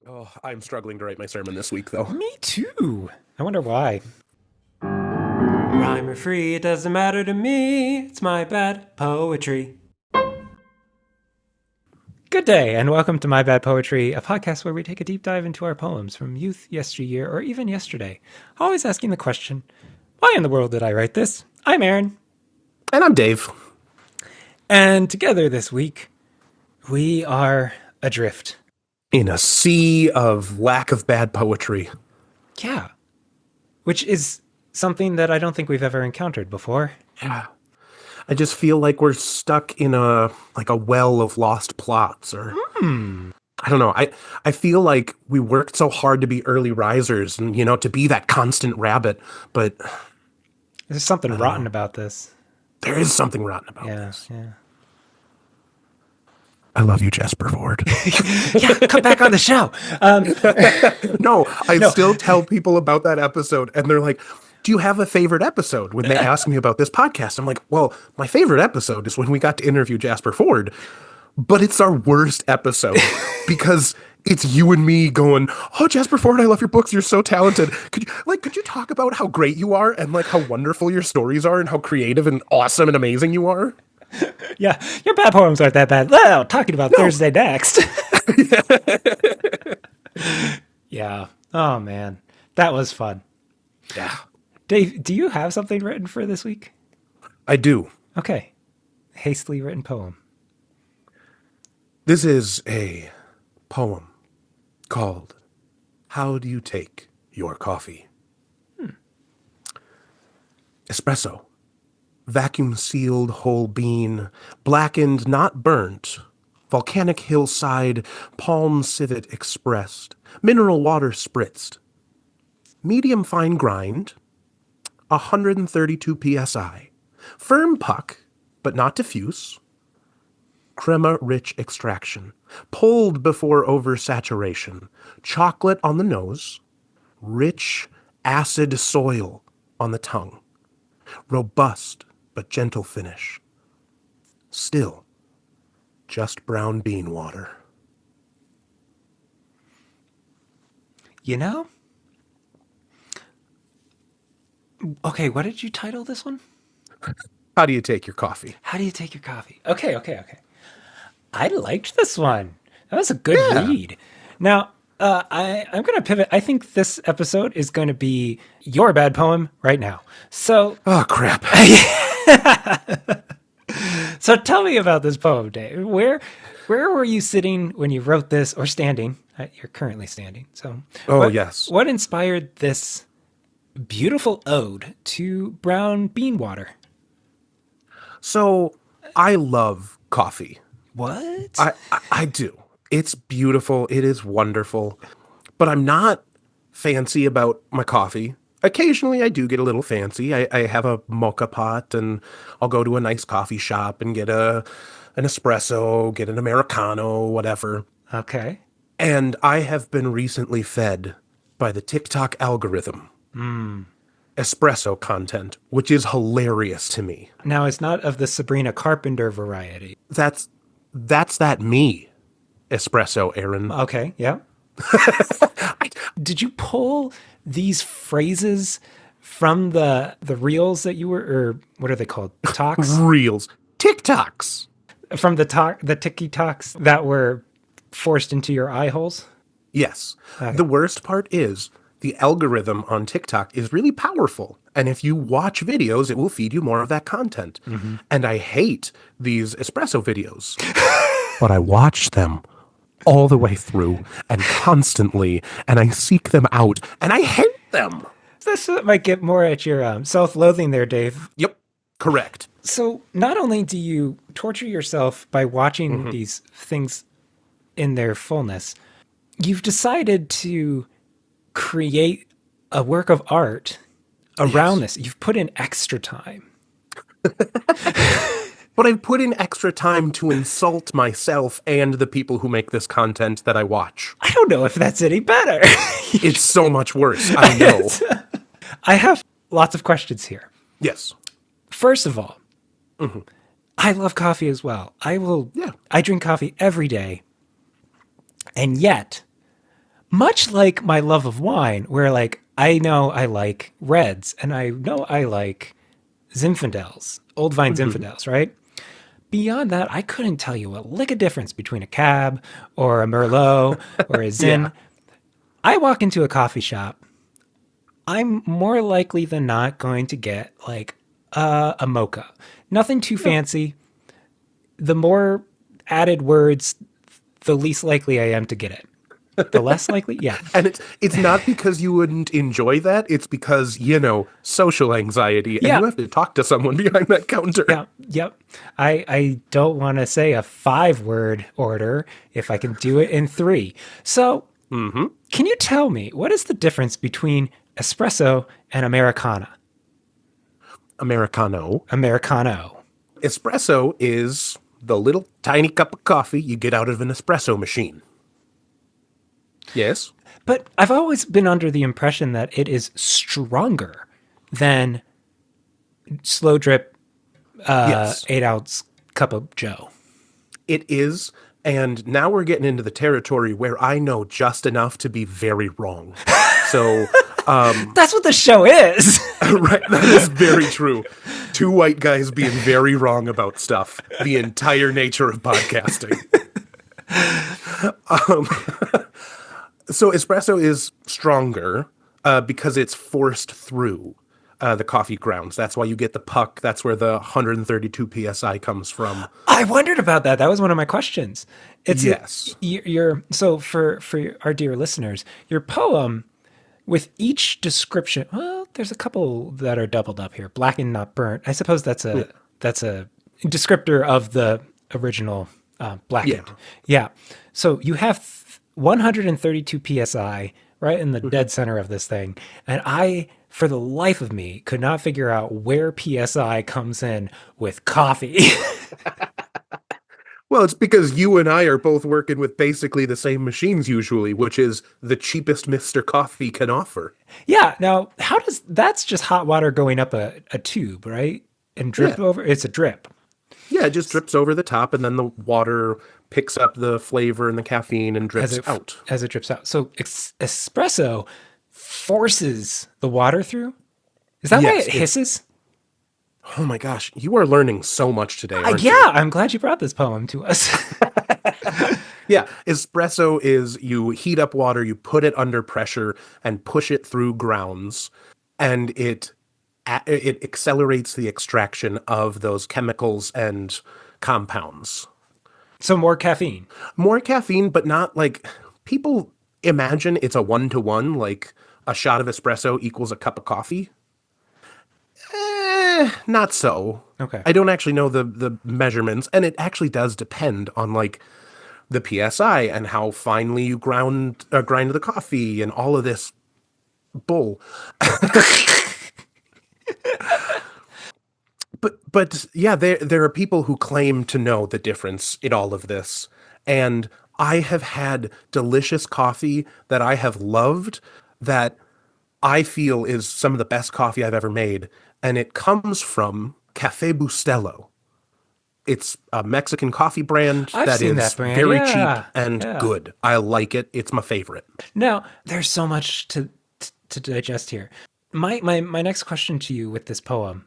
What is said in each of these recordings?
Oh, I'm struggling to write my sermon this week, though. Me too. I wonder why. Rhyme or free, it doesn't matter to me. It's my bad poetry. Good day, and welcome to My Bad Poetry, a podcast where we take a deep dive into our poems from youth, yesteryear, or even yesterday. Always asking the question, why in the world did I write this? I'm Aaron. And I'm Dave. And together this week, we are adrift. In a sea of lack of bad poetry. Yeah. Which is something that I don't think we've ever encountered before. Yeah. I just feel like we're stuck in a well of lost plots, or I don't know. I feel like we worked so hard to be early risers and to be that constant rabbit, but There's something rotten about this. there is something rotten about Yeah, this. yeah. I love you, Jasper Ford. Yeah, come back on the show. No, I No. still tell people about that episode, and they're like, do you have a favorite episode? When they ask me about this podcast, I'm like, well, my favorite episode is when we got to interview Jasper Ford, but it's our worst episode because it's you and me going, oh, Jasper Ford, I love your books. You're so talented. Could you talk about how great you are and like how wonderful your stories are and how creative and awesome and amazing you are? Yeah, your bad poems aren't that bad. Well, talking about Thursday next. Yeah. Oh, man. That was fun. Yeah, Dave, do you have something written for this week? I do. Okay. Hastily written poem. This is a poem called How Do You Take Your Coffee? Espresso. Vacuum sealed whole bean, blackened, not burnt. Volcanic hillside, palm civet expressed. Mineral water spritzed. Medium fine grind, 132 psi. Firm puck, but not diffuse. Crema rich extraction. Pulled before oversaturation. Chocolate on the nose. Rich acid soil on the tongue. Robust but gentle finish. Still, just brown bean water. You know? Okay, what did you title this one? How do you take your coffee? How do you take your coffee? Okay. I liked this one. That was a good Yeah. read. Now, I'm going to pivot. I think this episode is going to be your bad poem right now. So, Oh, crap. so tell me about this poem, Dave. Where were you sitting when you wrote this, or standing? You're currently standing. So, Oh, yes. What inspired this beautiful ode to brown bean water? So, I love coffee. What? I do. It's beautiful. It is wonderful. But I'm not fancy about my coffee. Occasionally, I do get a little fancy. I have a mocha pot, and I'll go to a nice coffee shop and get an espresso, get an Americano, whatever. Okay. And I have been recently fed by the TikTok algorithm espresso content, which is hilarious to me. Now, it's not of the Sabrina Carpenter variety. That's that me, espresso, Aaron. Okay, yeah. Did you pull these phrases from the reels that you were, or what are they called? Talks? Reels, TikToks. From the TikToks that were forced into your eye holes? Yes. Okay. The worst part is the algorithm on TikTok is really powerful. And if you watch videos, it will feed you more of that content. And I hate these espresso videos, but I watch them all the way through and constantly, and I seek them out, and I hate them. This might get more at your self-loathing there, Dave. Yep, correct. So not only do you torture yourself by watching these things in their fullness, you've decided to create a work of art around this. You've put in extra time. But I've put in extra time to insult myself and the people who make this content that I watch. I don't know if that's any better. It's so much worse, I know. I have lots of questions here. Yes. First of all, I love coffee as well. Yeah. I drink coffee every day. And yet, Much like my love of wine, where like I know I like reds and I know I like Zinfandels, old vine Zinfandels, right? Beyond that, I couldn't tell you a lick of difference between a Cab or a Merlot or a Yeah. Zin. I walk into a coffee shop, I'm more likely than not going to get like a mocha. Nothing too fancy. The more added words, the least likely I am to get it. The less likely, yeah. And it's not because you wouldn't enjoy that. It's because, social anxiety and Yeah. you have to talk to someone behind that counter. Yeah, yep. I don't want to say a 5-word order if I can do it in 3. So, can you tell me what is the difference between espresso and Americana? Americano. Americano. Espresso is the little tiny cup of coffee you get out of an espresso machine. Yes? But I've always been under the impression that it is stronger than slow drip Yes. 8-ounce cup of Joe. It is. And now we're getting into the territory where I know just enough to be very wrong. So, That's what the show is. right, that is very true. Two white guys being very wrong about stuff. The entire nature of podcasting. So espresso is stronger because it's forced through the coffee grounds. That's why you get the puck. That's where the 132 psi comes from. I wondered about that. That was one of my questions. It's Yes. so for our dear listeners, your poem with each description. Well, there's a couple that are doubled up here. Blackened, not burnt. I suppose that's a descriptor of the original blackened. Yeah. So you have 132 psi right in the dead center of this thing, and I, for the life of me, could not figure out where psi comes in with coffee. Well, it's because you and I are both working with basically the same machines usually, which is the cheapest Mr. Coffee can offer. Yeah. Now, that's just hot water going up a tube, right? And drip Yeah. over. It's a drip. Yeah, it just drips over the top, and then the water picks up the flavor and the caffeine and drips out. As it drips out. So espresso forces the water through. Is that why Yes, it hisses? Oh my gosh, you are learning so much today, aren't you? Yeah, I'm glad you brought this poem to us. Yeah, espresso is you heat up water, you put it under pressure and push it through grounds, and it accelerates the extraction of those chemicals and compounds. So more caffeine. More caffeine, but not like people imagine it's a 1-to-1, like a shot of espresso equals a cup of coffee. Not so. Okay. I don't actually know the measurements, and it actually does depend on like the PSI and how finely you grind the coffee and all of this bull. But yeah, there are people who claim to know the difference in all of this, and I have had delicious coffee that I have loved that I feel is some of the best coffee I've ever made, and it comes from Café Bustelo. It's a Mexican coffee brand I've that seen is that brand. very Yeah, cheap and yeah. good. I like it. It's my favorite. Now, there's so much to digest here. My next question to you with this poem.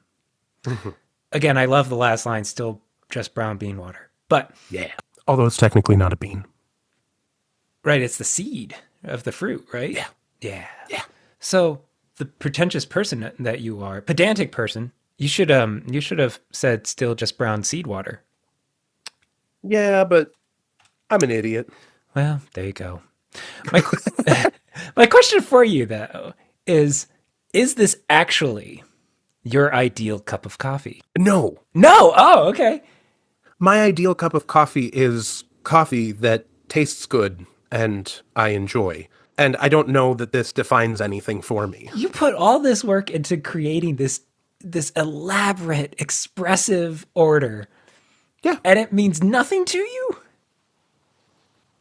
Again, I love the last line, still just brown bean water. But Yeah. Although it's technically not a bean. right, it's the seed of the fruit, right? Yeah. Yeah. Yeah. So the pretentious person that you are, pedantic person, you should have said still just brown seed water. Yeah, but I'm an idiot. Well, there you go. My my question for you though is this actually your ideal cup of coffee? No. No. Oh, okay. My ideal cup of coffee is coffee that tastes good and I enjoy. And I don't know that this defines anything for me. You put all this work into creating this elaborate, expressive order. Yeah. And it means nothing to you?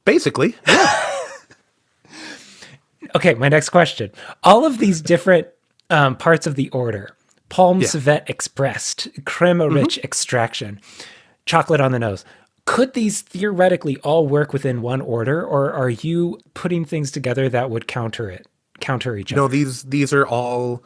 Basically. Yeah. Okay, my next question. All of these different parts of the order, palm Yeah. civet expressed, crema rich extraction, chocolate on the nose. Could these theoretically all work within one order, or are you putting things together that would counter each No, other? these are all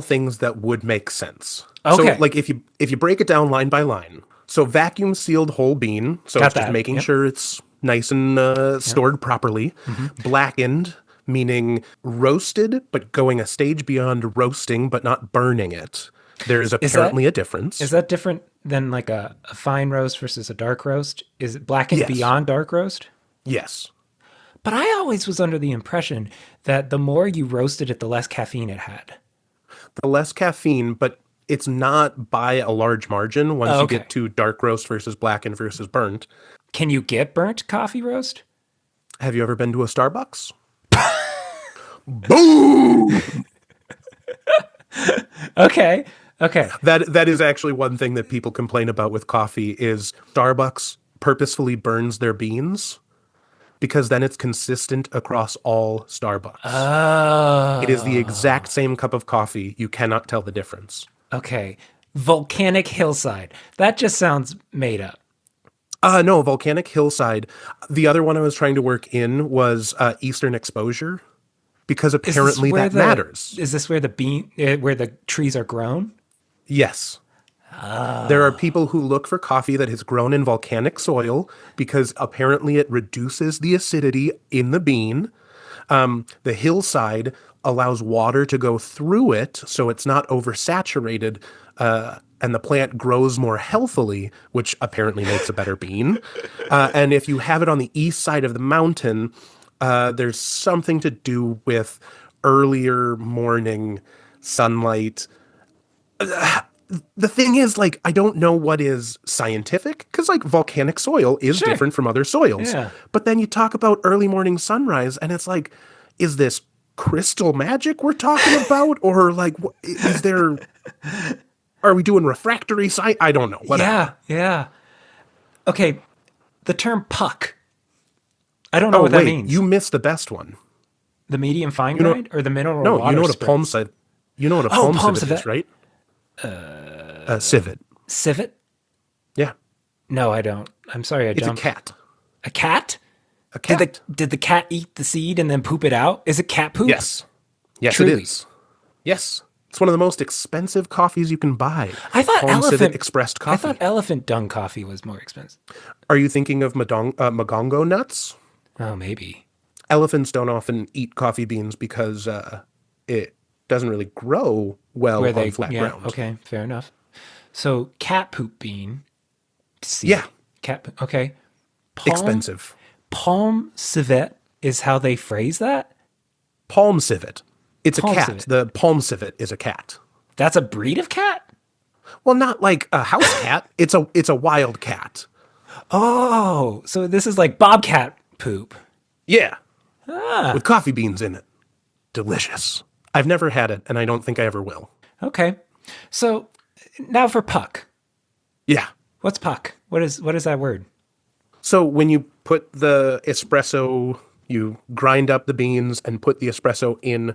things that would make sense. So Okay, like if you break it down line by line, so vacuum sealed whole bean, so got it's just that. making Yep. sure it's nice and Yep. stored properly. Hmm. Blackened, meaning roasted, but going a stage beyond roasting, but not burning it. There is Is that apparently a is difference. that different than like a fine roast versus a dark roast? Is it blackened Yes. beyond dark roast? Yes. But I always was under the impression that the more you roasted it, the less caffeine it had. The less caffeine, but it's not by a large margin once Oh, you okay. get to dark roast versus blackened versus burnt. Can you get burnt coffee roast? Have you ever been to a Starbucks? Boom! Okay. Okay. That is actually one thing that people complain about with coffee is Starbucks purposefully burns their beans because then it's consistent across all Starbucks. It is the exact Oh. same cup of coffee. You cannot tell the difference. Okay. Volcanic hillside. That just sounds made up. No, volcanic hillside. The other one I was trying to work in was eastern exposure because Is this apparently where that the matters. is this where the where the trees are grown? Yes. There are people who look for coffee that has grown in volcanic soil because apparently it reduces the acidity in the bean. The hillside allows water to go through it so it's not oversaturated, and the plant grows more healthily, which apparently makes a better bean. And if you have it on the east side of the mountain, there's something to do with earlier morning sunlight. The thing is, like, I don't know what is scientific because, like, volcanic soil is Sure. different from other soils. Yeah. But then you talk about early morning sunrise, and it's like, is this crystal magic we're talking about? Or, like, is there, are we doing refractory science? I don't know. Whatever. Yeah. Yeah. Okay. The term puck. I don't know Oh, what that wait, means. you missed the best one. The medium fine You know, grind or the mineral no, you know water what a palm spritz? civet, you know what a Oh, palm palms civet of is, it. right? A civet. Civet? Yeah. No, I don't. I'm sorry, I It's a jumped. cat. A cat? A Did cat. the cat eat the seed and then poop it out? Is it cat poop? Yes. Yes, it Truly. is. Yes. It's one of the most expensive coffees you can buy. I thought Palm civet expressed I thought coffee. elephant dung coffee was more expensive. Are you thinking of magongo nuts? Oh, maybe. Elephants don't often eat coffee beans because it doesn't really grow well Where on they flat yeah, ground. okay, fair enough. So cat poop bean seed. Yeah, Okay. Palm expensive. palm civet is how they phrase that? Palm civet. It's a Palm cat. civet. The palm civet is a cat. That's a breed of cat? Well, not like a house cat. It's a wild cat. Oh, so this is like bobcat poop. Yeah, Ah, with coffee beans in it. Delicious. I've never had it, and I don't think I ever will. okay. So now for puck. Yeah. What's puck? What is that word? So when you put the espresso, you grind up the beans and put the espresso in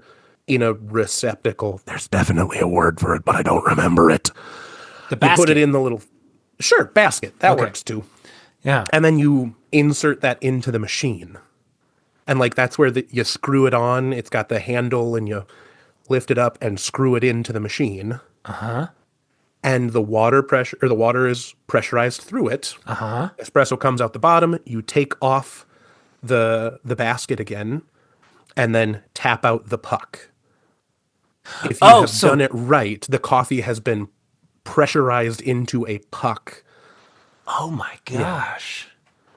a receptacle. There's definitely a word for it, but I don't remember it. The You put it basket. in the little sure basket. That Okay. works too. Yeah. And then you insert that into the machine. And like that's where you screw it on. It's got the handle and you lift it up and screw it into the machine. Uh-huh. And the water is pressurized through it. Uh-huh. Espresso comes out the bottom. You take off the basket again, and then tap out the puck. If you Oh, have so done it right, the coffee has been pressurized into a puck. oh my gosh.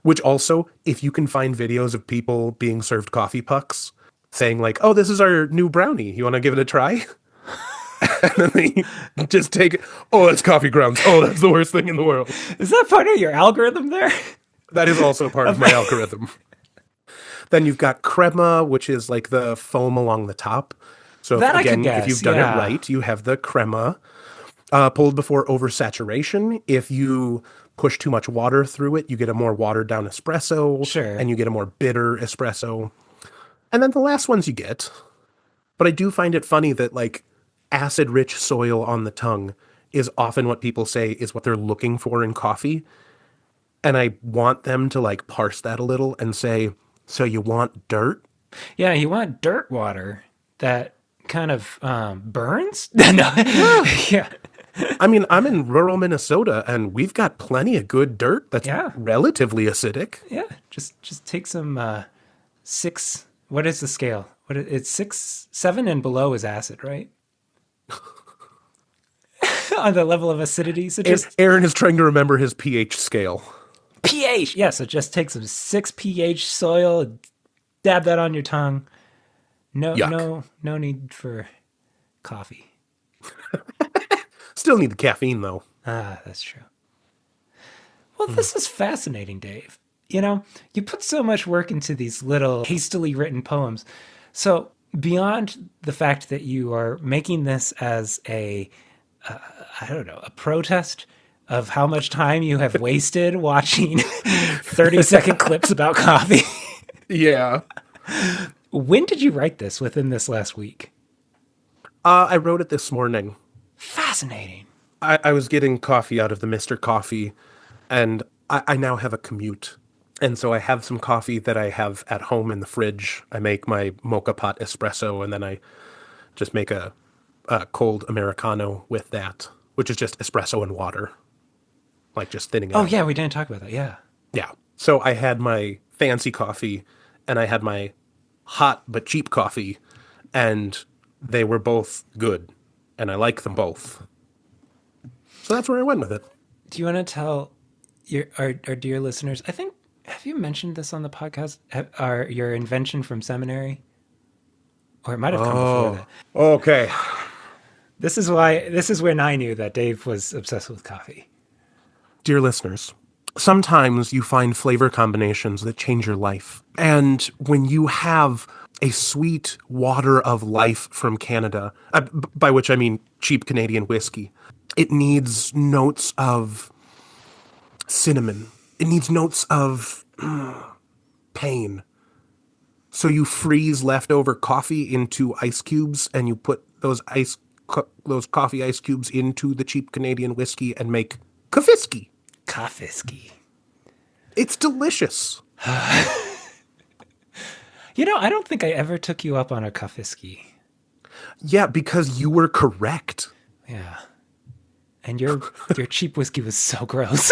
Which also, if you can find videos of people being served coffee pucks, saying like, "Oh, this is our new brownie. You want to give it a try?" And then they just take it. Oh, it's coffee grounds. Oh, that's the worst thing in the world. Is that part of your algorithm there? That is also part of my algorithm. Then you've got crema, which is like the foam along the top. So That I could again, if guess, you've done yeah. it right, you have the crema pulled before oversaturation. If you push too much water through it, you get a more watered down espresso, Sure. and you get a more bitter espresso. And then the last ones you get. But I do find it funny that like acid-rich soil on the tongue is often what people say is what they're looking for in coffee. And I want them to like parse that a little and say, so you want dirt? Yeah, you want dirt water that kind of burns? No. Yeah. Yeah. I mean, I'm in rural Minnesota and we've got plenty of good dirt that's Yeah. relatively acidic. Yeah. Just take some six. What is the scale? It's 6, 7 and below is acid, right? On the level of acidity. So just Aaron is trying to remember his pH scale. pH. Yeah, so just take some 6 pH soil, and dab that on your tongue. No, Yuck. no need for coffee. Still need the caffeine though. Ah, that's true. Well, this is fascinating, Dave. You know, you put so much work into these little hastily written poems. So beyond the fact that you are making this as I don't know, a protest of how much time you have wasted watching 30-second clips about coffee. Yeah. When did you write this within this last week? I wrote it this morning. Fascinating. I was getting coffee out of the Mr. Coffee, and I now have a commute. And so I have some coffee that I have at home in the fridge. I make my mocha pot espresso, and then I just make a cold Americano with that, which is just espresso and water, like just thinning it Oh, out. yeah, we didn't talk about that. Yeah. Yeah. So I had my fancy coffee, and I had my hot but cheap coffee, and they were both good, and I like them both. So that's where I went with it. Do you want to tell our dear listeners? I think, have you mentioned this on the podcast? Your invention from seminary? Or it might have come before that. Okay. This is when I knew that Dave was obsessed with coffee. Dear listeners, sometimes you find flavor combinations that change your life. And when you have a sweet water of life from Canada, by which I mean cheap Canadian whiskey, it needs notes of cinnamon. It needs notes of pain. So you freeze leftover coffee into ice cubes, and you put those coffee ice cubes into the cheap Canadian whiskey and make Kafiski. Kafiski. It's delicious. You know, I don't think I ever took you up on a Kafiski. Yeah, because you were correct. Yeah. And your cheap whiskey was so gross.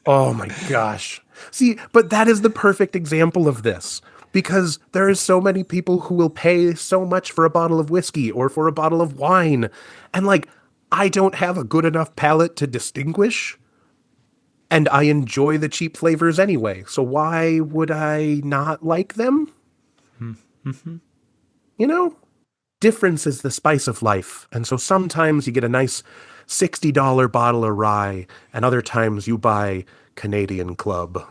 Oh my gosh. See, but that is the perfect example of this. Because there are so many people who will pay so much for a bottle of whiskey or for a bottle of wine. And like, I don't have a good enough palate to distinguish. And I enjoy the cheap flavors anyway. So why would I not like them? Mm-hmm. You know? Difference is the spice of life. And so sometimes you get a nice $60 bottle of rye, and other times you buy Canadian Club.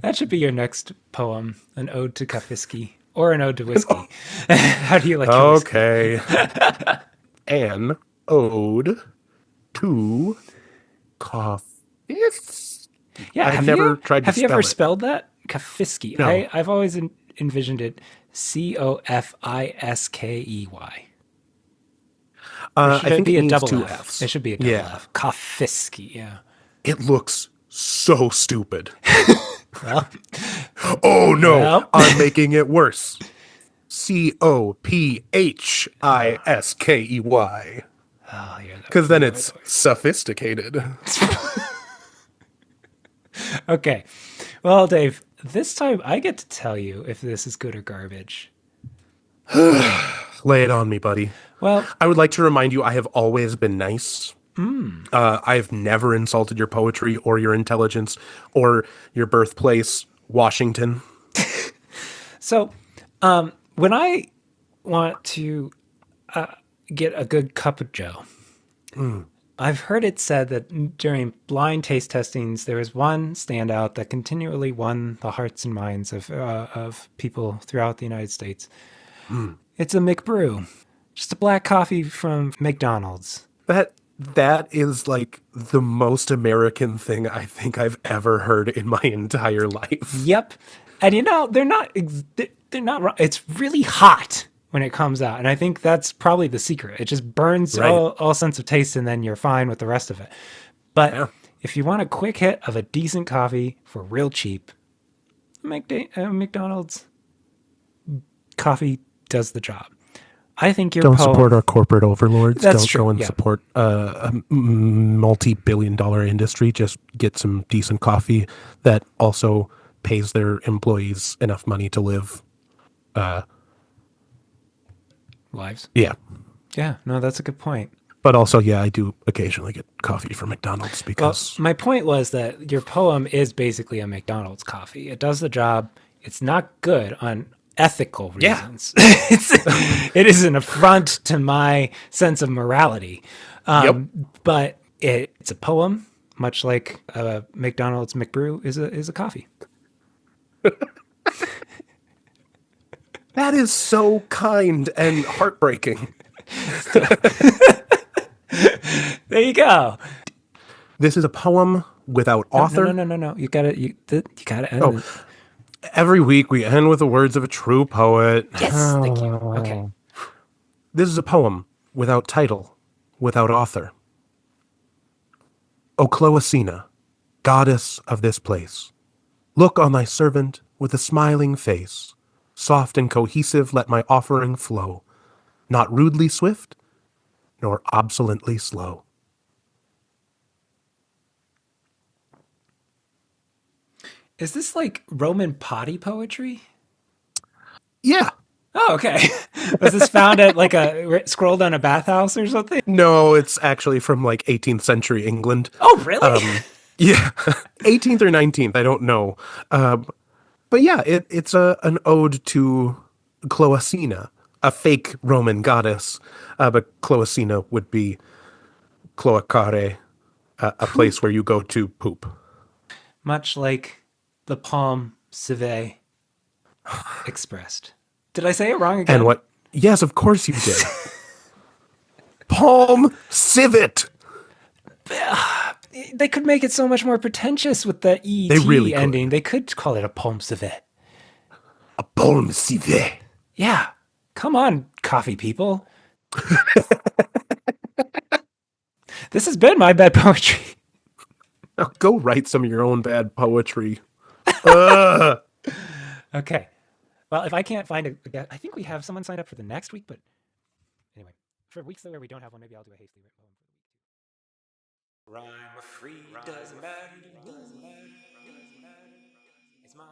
That should be your next poem, an ode to Kafiski, or an ode to whiskey. How do you like your whiskey? Okay. An ode to coffee. Yeah, I've never tried to Have you ever spell it. spelled that? Kafiski. No. I've always envisioned it Cofiskey. I think be it a means double two F. Fs. It should be a double Yeah. F. Kafiski, yeah. It looks so stupid. Well, Oh no, Well. I'm making it worse. Cophiskey. oh, you're Because then it's sophisticated. okay. Well, Dave, this time I get to tell you if this is good or garbage. Lay it on me, buddy. Well, I would like to remind you I have always been nice. I've never insulted your poetry or your intelligence or your birthplace, Washington. so when I want to get a good cup of joe, I've heard it said that during blind taste testings, there was one standout that continually won the hearts and minds of people throughout the United States. It's a McBrew, just a black coffee from McDonald's. That is like the most American thing I think I've ever heard in my entire life. Yep, and you know they're not wrong. It's really hot when it comes out, and I think that's probably the secret. It just burns Right. all sense of taste, and then you're fine with the rest of it. But Yeah. If you want a quick hit of a decent coffee for real cheap, McDonald's coffee does the job. I think your Don't support poem. our corporate overlords. That's Don't true. go and Yeah. support a multi-billion-dollar industry. Just get some decent coffee that also pays their employees enough money to live. Lives. Yeah. Yeah. No, that's a good point. But also, yeah, I do occasionally get coffee from McDonald's Well, because, my point was that your poem is basically a McDonald's coffee. It does the job. It's not good on ethical yeah. reasons. It is an affront to my sense of morality. Yep. But it's a poem, much like a McDonald's McBrew is a coffee. That is so kind and heartbreaking. There you go. This is a poem without No, author. no, no, no, no, no. You gotta end Oh, it. every week we end with the words of a true poet. Yes, thank you. Okay. This is a poem without title, without author. O Cloacina, goddess of this place, look on thy servant with a smiling face. Soft and cohesive let my offering flow, not rudely swift, nor obsolently slow. Is this like Roman potty poetry? Yeah. Oh, okay. Was this found at like scrolled on a bathhouse or something? No, it's actually from like 18th century England. Oh, really? Yeah, 18th or 19th, I don't know. But yeah, it's an ode to Cloacina, a fake Roman goddess. But Cloacina would be cloacare, a place where you go to poop. Much like the palm civet expressed. Did I say it wrong And again? what? Yes, of course you did. Palm civet. They could make it so much more pretentious with the ET They really could. ending. They could call it a palm civet. A palm civet. Yeah. Come on, coffee people. This has been my bad poetry. Now go write some of your own bad poetry. Okay. Well, if I can't find I think we have someone signed up for the next week, but anyway, for weeks where we don't have one, maybe I'll do a hastily written poem. Rhyme or free doesn't matter to me. It's my